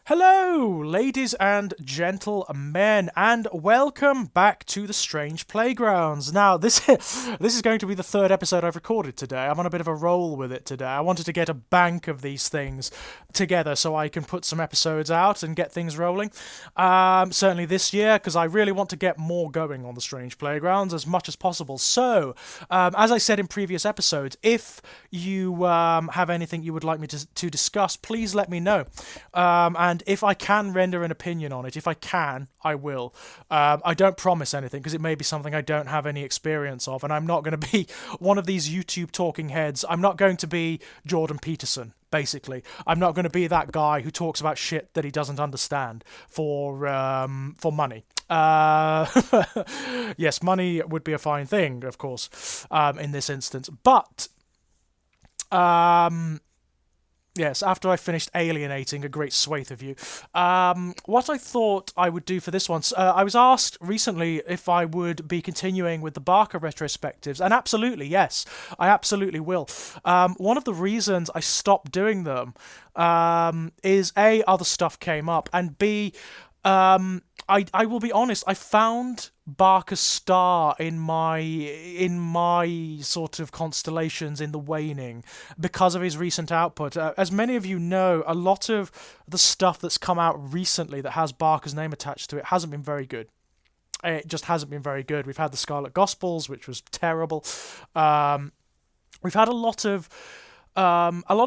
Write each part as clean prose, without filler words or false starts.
Hello, ladies and gentlemen, and welcome back to the Strange Playgrounds. Now, this is going to be the third episode I've recorded today. I'm on a bit of a roll with it today. I wanted to get a bank of these things together so I can put some episodes out and get things rolling. Certainly this year, because I really want to get more going on the Strange Playgrounds as much as possible. So, as I said in previous episodes, if you have anything you would like me to discuss, please let me know. And if I can render an opinion on it, if I can, I will. I don't promise anything because it may be something I don't have any experience of, and I'm not going to be one of these YouTube talking heads. I'm not going to be Jordan Peterson, basically. I'm not going to be that guy who talks about shit that he doesn't understand for money. Yes, money would be a fine thing, of course, in this instance. But yes, after I finished alienating a great swathe of you, what I thought I would do for this one, I was asked recently if I would be continuing with the Barker retrospectives, and absolutely, yes, I absolutely will. One of the reasons I stopped doing them is A, other stuff came up, and B, I will be honest, I found Barker's star in my sort of constellations in the waning because of his recent output. As many of you know, a lot of the stuff that's come out recently that has Barker's name attached to it hasn't been very good. It just hasn't been very good. We've had the Scarlet Gospels, which was terrible. We've had a lot of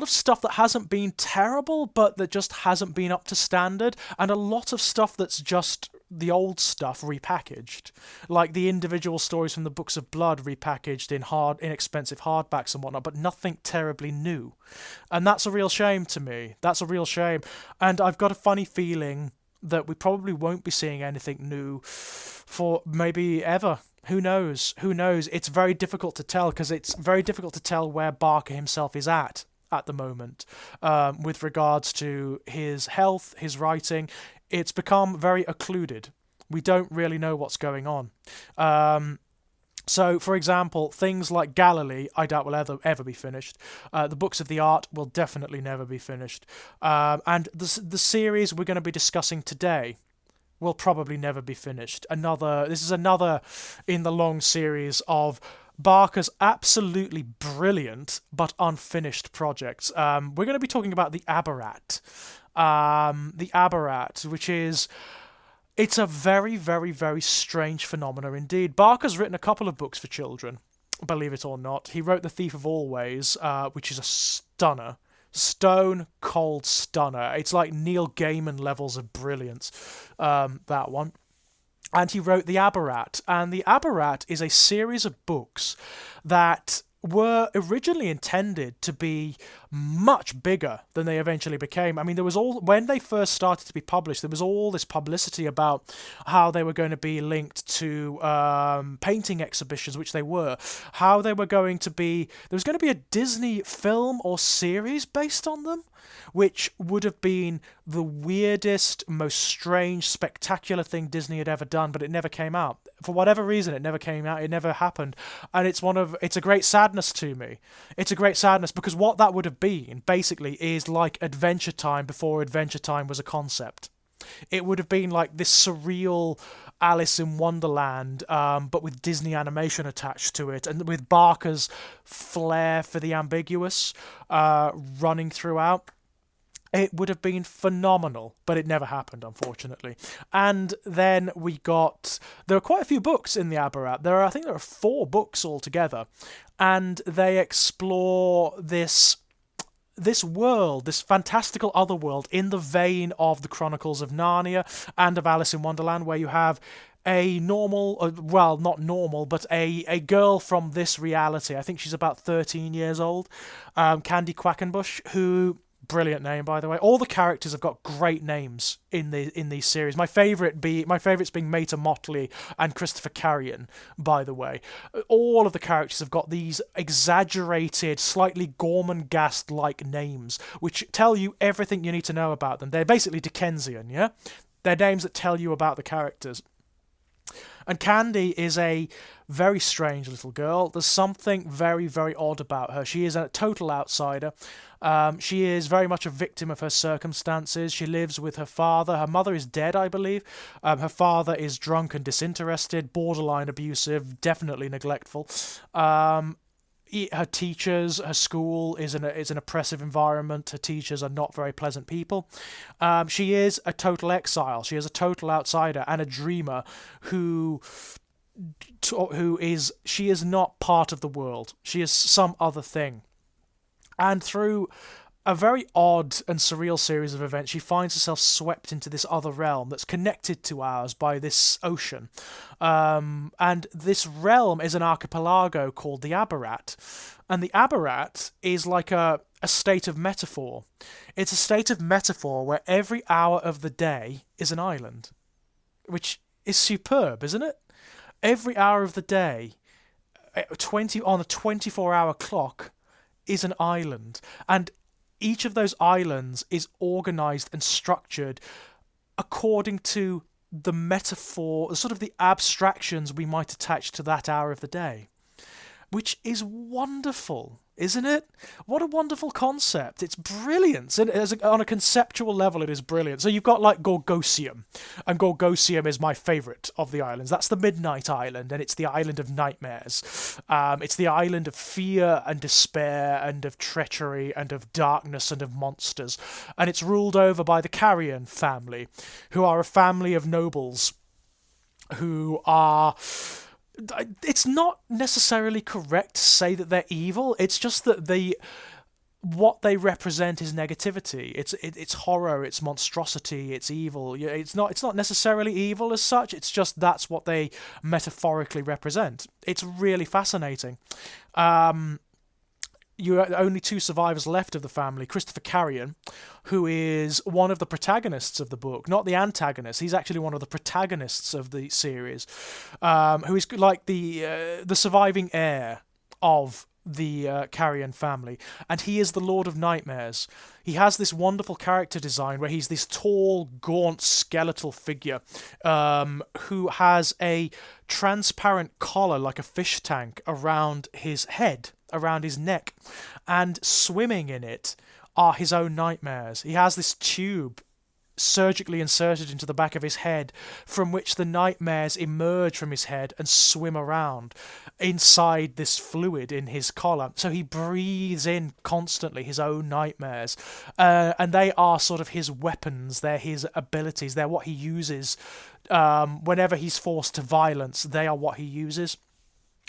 stuff that hasn't been terrible, but that just hasn't been up to standard, and a lot of stuff that's just the old stuff repackaged, like the individual stories from the Books of Blood repackaged in inexpensive hardbacks and whatnot, but nothing terribly new. And that's a real shame to me. That's a real shame. And I've got a funny feeling that we probably won't be seeing anything new for maybe ever. Who knows? Who knows? It's very difficult to tell, because it's very difficult to tell where Barker himself is at the moment with regards to his health, his writing. It's become very occluded. We don't really know what's going on. So, for example, things like Galilee, I doubt will ever be finished. The Books of the Art will definitely never be finished. And the series we're going to be discussing today will probably never be finished. This is another in the long series of Barker's absolutely brilliant but unfinished projects. We're going to be talking about the Abarat. The Abarat, which is... It's a very, very, very strange phenomena indeed. Barker's written a couple of books for children, believe it or not. He wrote The Thief of Always, which is a stunner. Stone cold stunner. It's like Neil Gaiman levels of brilliance, that one. And he wrote The Abarat. And The Abarat is a series of books that were originally intended to be much bigger than they eventually became. I mean, when they first started to be published, there was all this publicity about how they were going to be linked to painting exhibitions, which they were. How they were going to be... There was going to be a Disney film or series based on them, which would have been the weirdest, most strange, spectacular thing Disney had ever done, but it never came out. For whatever reason, it never came out, it never happened. And it's a great sadness to me. It's a great sadness, because what that would have been, basically, is like Adventure Time before Adventure Time was a concept. It would have been like this surreal Alice in Wonderland, but with Disney animation attached to it, and with Barker's flair for the ambiguous running throughout. It would have been phenomenal, but it never happened, unfortunately. And then there are quite a few books in the Abarat. I think there are 4 books altogether, and they explore this world, this fantastical other world, in the vein of the Chronicles of Narnia and of Alice in Wonderland, where you have a normal, well, not normal, but a girl from this reality. I think she's about 13 years old, Candy Quackenbush, who... Brilliant name, by the way. All the characters have got great names in these series. My favourites being Mater Motley and Christopher Carrion, by the way. All of the characters have got these exaggerated, slightly Gormenghast-like names, which tell you everything you need to know about them. They're basically Dickensian, yeah? They're names that tell you about the characters. And Candy is a very strange little girl. There's something very, very odd about her. She is a total outsider. She is very much a victim of her circumstances. She lives with her father. Her mother is dead, I believe. Her father is drunk and disinterested, borderline abusive, definitely neglectful. Her teachers, her school is an oppressive environment. Her teachers are not very pleasant people. She is a total exile. She is a total outsider and a dreamer she is not part of the world. She is some other thing. And through a very odd and surreal series of events, she finds herself swept into this other realm that's connected to ours by this ocean. And this realm is an archipelago called the Abarat. And the Abarat is like a state of metaphor. It's a state of metaphor where every hour of the day is an island, which is superb, isn't it? Every hour of the day, 20 on a 24-hour clock, is an island. And each of those islands is organized and structured according to the metaphor, sort of the abstractions we might attach to that hour of the day, which is wonderful, isn't it? What a wonderful concept. It's brilliant. On a conceptual level, it is brilliant. So you've got like Gorgosium, and Gorgosium is my favourite of the islands. That's the Midnight Island, and it's the island of nightmares. It's the island of fear and despair and of treachery and of darkness and of monsters. And it's ruled over by the Carrion family, who are a family of nobles who are... It's not necessarily correct to say that they're evil. It's just that what they represent is negativity. It's horror. It's monstrosity. It's evil. It's not necessarily evil as such. It's just that's what they metaphorically represent. It's really fascinating. You are only two survivors left of the family. Christopher Carrion, who is one of the protagonists of the book, not the antagonist. He's actually one of the protagonists of the series, who is like the surviving heir of the Carrion family, and he is the Lord of Nightmares. He has this wonderful character design where he's this tall, gaunt, skeletal figure who has a transparent collar like a fish tank around his head, around his neck, and swimming in it are his own nightmares. He has this tube surgically inserted into the back of his head from which the nightmares emerge from his head and swim around inside this fluid in his collar. So he breathes in constantly his own nightmares, and they are sort of his weapons. They're his abilities. They're what he uses whenever he's forced to violence. They are what he uses.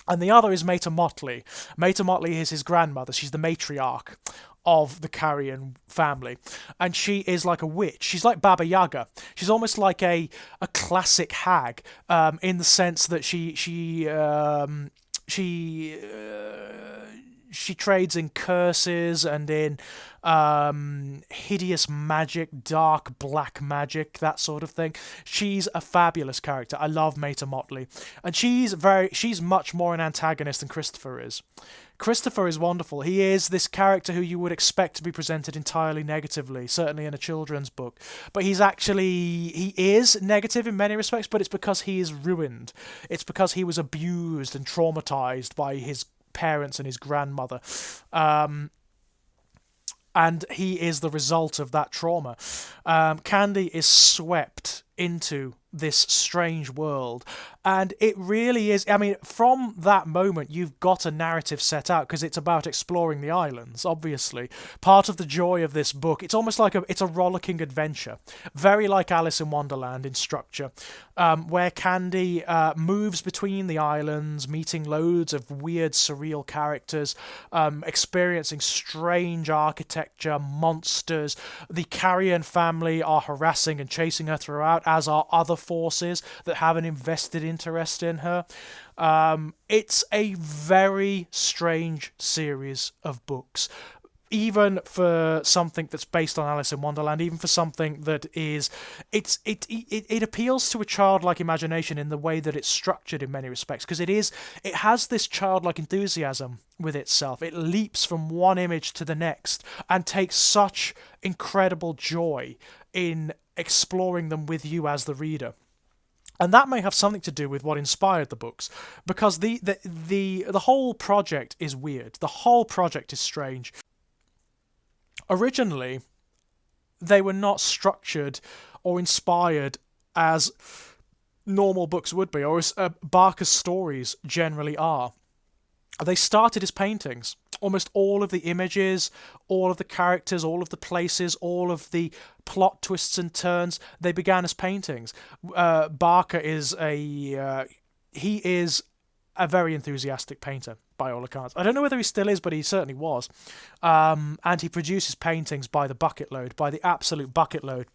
And the other is Mater Motley. Mater Motley is his grandmother. She's the matriarch of the Carrion family, and she is like a witch. She's like Baba Yaga. She's almost like a classic hag, in the sense that she trades in curses and in hideous magic, dark black magic, that sort of thing. She's a fabulous character. I love Mater Motley, and she's much more an antagonist than Christopher is. Christopher is wonderful. He is this character who you would expect to be presented entirely negatively, certainly in a children's book. But he is negative in many respects, but it's because he is ruined. It's because he was abused and traumatized by his parents and his grandmother. And he is the result of that trauma. Candy is swept into this strange world, and it really is. I mean, from that moment you've got a narrative set out, because it's about exploring the islands. Obviously, part of the joy of this book, it's almost like it's a rollicking adventure, very like Alice in Wonderland in structure, where Candy moves between the islands, meeting loads of weird, surreal characters, experiencing strange architecture, monsters. The Carrion family are harassing and chasing her throughout, as are other forces that have an invested interest in her. It's a very strange series of books, even for something that's based on Alice in Wonderland, even for something that is... It appeals to a childlike imagination in the way that it's structured in many respects, because it has this childlike enthusiasm with itself. It leaps from one image to the next and takes such incredible joy in exploring them with you as the reader. And that may have something to do with what inspired the books, because the whole project is weird. The whole project is strange. Originally, they were not structured or inspired as normal books would be, or as Barker's stories generally are. They started as paintings. Almost all of the images, all of the characters, all of the places, all of the plot twists and turns, they began as paintings. Barker is he is a very enthusiastic painter, by all accounts. I don't know whether he still is, but he certainly was. And he produces paintings by the bucket load, by the absolute bucket load.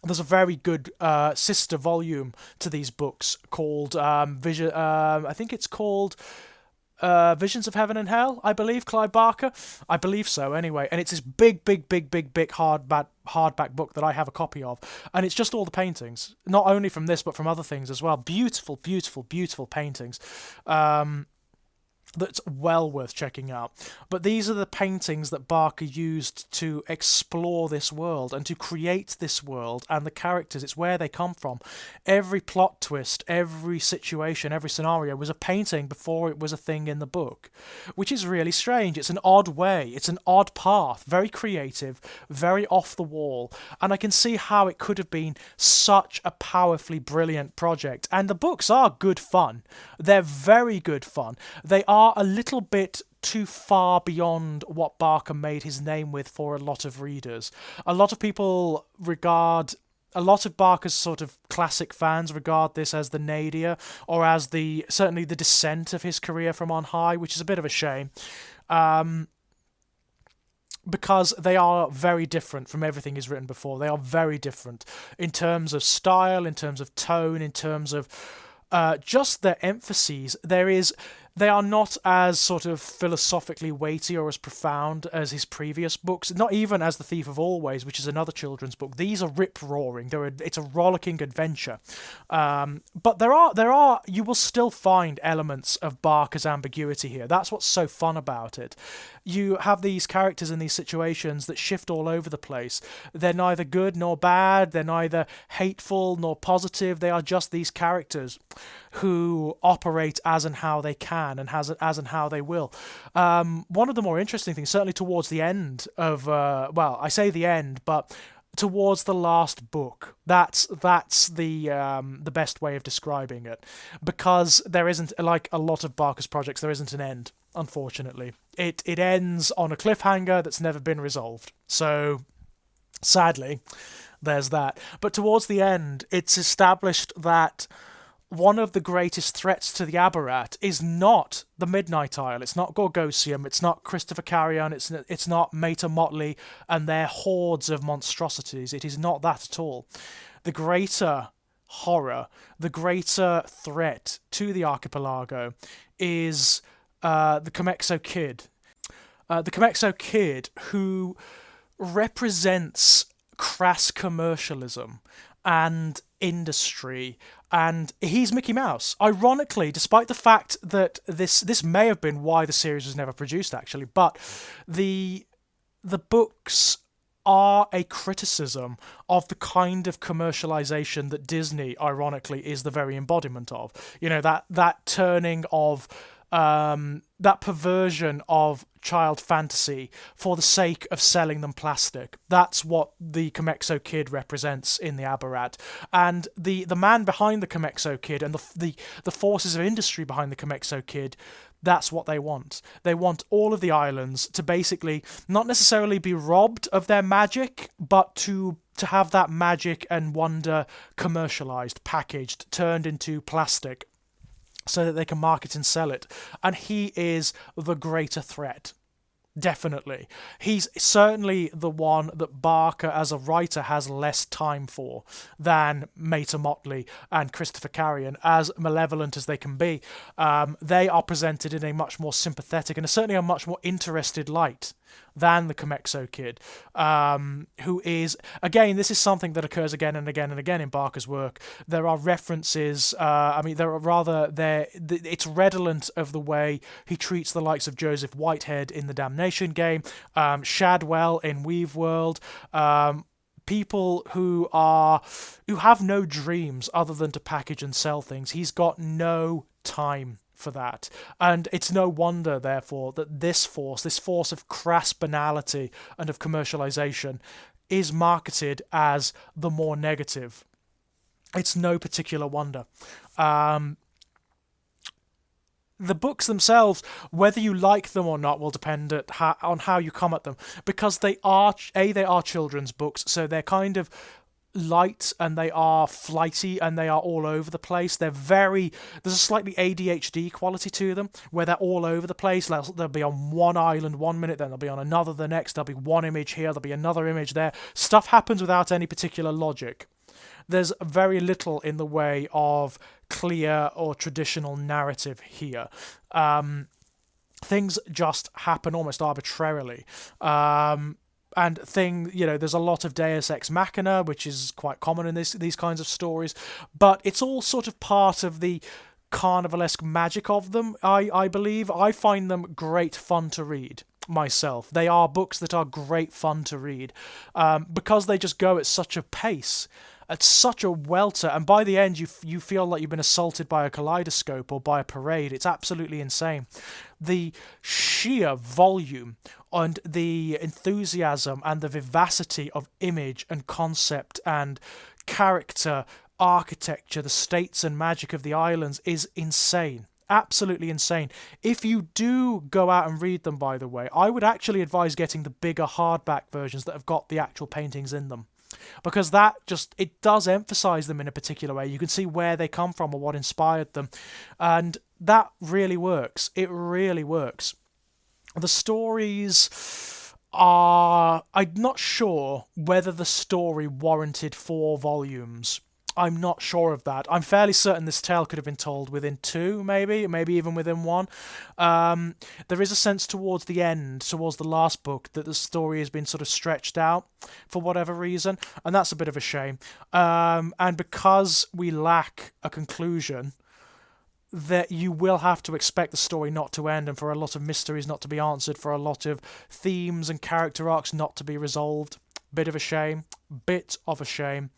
There's a very good sister volume to these books called Vision. I think it's called Visions of Heaven and Hell, I believe, Clive Barker. I believe so, anyway. And it's this big hardback book that I have a copy of. And it's just all the paintings. Not only from this, but from other things as well. Beautiful, beautiful, beautiful paintings. That's well worth checking out. But these are the paintings that Barker used to explore this world and to create this world and the characters. It's where they come from. Every plot twist, every situation, every scenario was a painting before it was a thing in the book, which is really strange. It's an odd way. It's an odd path. Very creative, very off the wall. And I can see how it could have been such a powerfully brilliant project. And the books are good fun. They're very good fun. They are a little bit too far beyond what Barker made his name with for a lot of readers. A lot of people regard, a lot of Barker's sort of classic fans regard this as the nadir, or as certainly the descent of his career from on high, which is a bit of a shame. Because they are very different from everything he's written before. They are very different in terms of style, in terms of tone, in terms of just their emphases. They are not as sort of philosophically weighty or as profound as his previous books, not even as The Thief of Always, which is another children's book. These are rip-roaring. It's a rollicking adventure. But there are you will still find elements of Barker's ambiguity here. That's what's so fun about it. You have these characters in these situations that shift all over the place. They're neither good nor bad. They're neither hateful nor positive. They are just these characters who operate as and how they can, and as and how they will. One of the more interesting things, certainly towards the end of, well, I say the end, but towards the last book, that's the best way of describing it, because there isn't, like a lot of Barker's projects, there isn't an end. Unfortunately, it ends on a cliffhanger that's never been resolved. So, sadly, there's that. But towards the end, it's established that one of the greatest threats to the Abarat is not the Midnight Isle. It's not Gorgosium. It's not Christopher Carrion. It's not Mater Motley and their hordes of monstrosities. It is not that at all. The greater horror, the greater threat to the archipelago is the Comexo Kid. The Comexo Kid, who represents crass commercialism and industry, and he's Mickey Mouse. Ironically, despite the fact that this may have been why the series was never produced, actually, but the books are a criticism of the kind of commercialization that Disney, ironically, is the very embodiment of. You know, that turning of that perversion of child fantasy for the sake of selling them plastic. That's what the Comexo Kid represents in the Abarat. And the man behind the Comexo Kid and the forces of industry behind the Comexo Kid, that's what they want. They want all of the islands to basically not necessarily be robbed of their magic, but to have that magic and wonder commercialized, packaged, turned into plastic, so that they can market and sell it. And he is the greater threat. Definitely. He's certainly the one that Barker as a writer has less time for than Mater Motley and Christopher Carrion, as malevolent as they can be. They are presented in a much more sympathetic and certainly a much more interested light than the Comexo Kid, who is, again, this is something that occurs again and again and again in Barker's work. There are references, it's redolent of the way he treats the likes of Joseph Whitehead in the Damnation Game, Shadwell in Weave World, people who have no dreams other than to package and sell things. He's got no time for that. And it's no wonder, therefore, that this force of crass banality and of commercialization, is marketed as the more negative. It's no particular wonder. The books themselves, whether you like them or not, will depend on how you come at them, because they are children's books, so they're kind of light and they are flighty and they are all over the place. There's a slightly ADHD quality to them, where they're all over the place. They'll be on one island one minute, then they'll be on another the next. There'll be one image here, there'll be another image there. Stuff happens without any particular logic. There's very little in the way of clear or traditional narrative here. Things just happen almost arbitrarily. And there's a lot of Deus Ex Machina, which is quite common in these kinds of stories, but it's all sort of part of the carnivalesque magic of them, I believe. I find them great fun to read myself. They are books that are great fun to read, because they just go at such a pace, at such a welter, and by the end you feel like you've been assaulted by a kaleidoscope or by a parade. It's absolutely insane. The sheer volume and the enthusiasm and the vivacity of image and concept and character, architecture, the states and magic of the islands is insane. Absolutely insane. If you do go out and read them, by the way, I would actually advise getting the bigger hardback versions that have got the actual paintings in them, because it does emphasize them in a particular way. You can see where they come from or what inspired them, and that really works. It really works. The stories are... I'm not sure whether the story warranted 4 volumes. I'm not sure of that. I'm fairly certain this tale could have been told within 2, maybe even within 1. There is a sense towards the end, towards the last book, that the story has been sort of stretched out for whatever reason, and that's a bit of a shame. And because we lack a conclusion, that you will have to expect the story not to end, and for a lot of mysteries not to be answered, for a lot of themes and character arcs not to be resolved. Bit of a shame.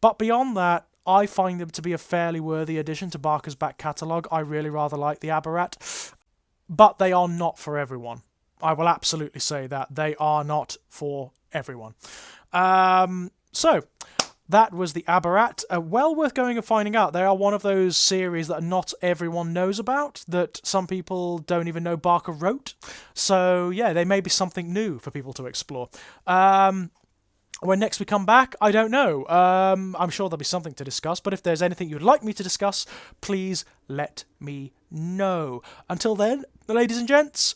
But beyond that, I find them to be a fairly worthy addition to Barker's back catalogue. I really rather like the Abarat. But they are not for everyone. I will absolutely say that. They are not for everyone. So, that was the Abarat. Well worth going and finding out. They are one of those series that not everyone knows about, that some people don't even know Barker wrote. So, yeah, they may be something new for people to explore. When next we come back, I don't know. I'm sure there'll be something to discuss, but if there's anything you'd like me to discuss, please let me know. Until then, ladies and gents,